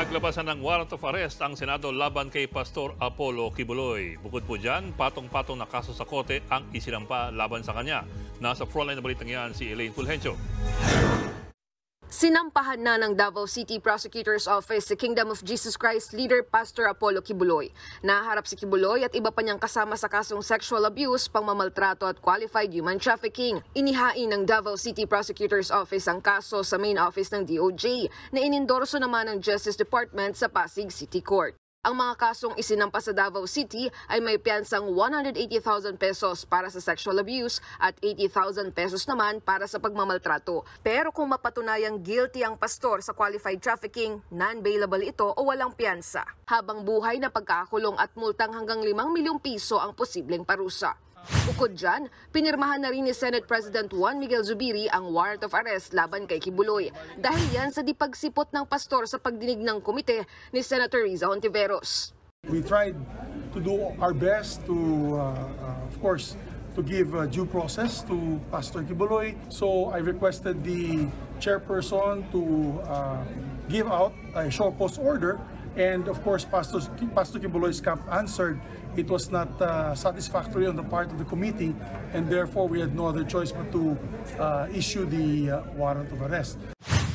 Naglabasan ng warrant of arrest ang Senado laban kay Pastor Apollo Kibuloy. Bukod po dyan, patong-patong na kaso sa korte ang isinampa laban sa kanya. Nasa frontline na balitang yan si Elaine Fulgencio. Sinampahan na ng Davao City Prosecutor's Office si Kingdom of Jesus Christ leader Pastor Apollo Kibuloy. Naharap si Kibuloy at iba pa niyang kasama sa kasong sexual abuse, pangmamaltrato at qualified human trafficking. Inihain ng Davao City Prosecutor's Office ang kaso sa main office ng DOJ na inendorso naman ng Justice Department sa Pasig City Court. Ang mga kasong isinampa sa Davao City ay may piyansang 180,000 pesos para sa sexual abuse at 80,000 pesos naman para sa pagmamaltrato. Pero kung mapatunayang guilty ang pastor sa qualified trafficking, non-bailable ito o walang piyansa. Habang buhay na pagkakulong at multang hanggang 5 milyong piso ang posibleng parusa. Bukod dyan, pinirmahan na rin ni Senate President Juan Miguel Zubiri ang warrant of arrest laban kay Kibuloy dahil yan sa dipagsipot ng pastor sa pagdinig ng komite ni Senator Riza Hontiveros. We tried to do our best to, of course, to give due process to Pastor Kibuloy. So I requested the chairperson to give out a show cause order. And of course, Pastor Kibuloy's camp answered it was not satisfactory on the part of the committee, and therefore we had no other choice but to issue the warrant of arrest.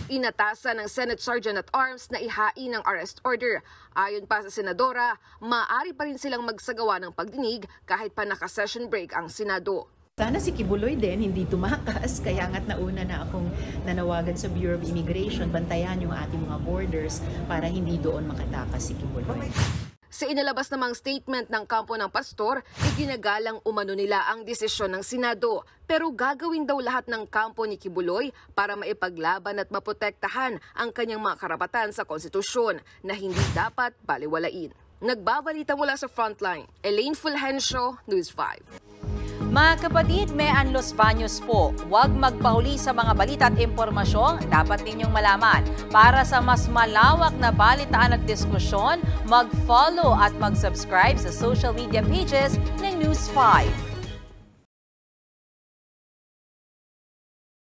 Inatasan ng Senate Sergeant at Arms na ihain ang arrest order. Ayon pa sa Senadora, maaari pa rin silang magsagawa ng pagdinig kahit pa naka-session break ang Senado. Sana si Kibuloy din hindi tumakas, kaya nga't nauna na akong nanawagan sa Bureau of Immigration, bantayan yung ating mga borders para hindi doon makatakas si Kibuloy. Sa inalabas namang statement ng kampo ng pastor, iginagalang umano nila ang desisyon ng Senado. Pero gagawin daw lahat ng kampo ni Kibuloy para maipaglaban at maprotektahan ang kanyang mga karapatan sa konstitusyon na hindi dapat baliwalain. Nagbabalita mula sa Frontline, Elaine Fulgencio, News 5. Mga kapatid, may Los Baños po. Huwag magpahuli sa mga balita at impormasyong dapat ninyong malaman. Para sa mas malawak na balitaan at diskusyon, mag-follow at mag-subscribe sa social media pages ng News 5.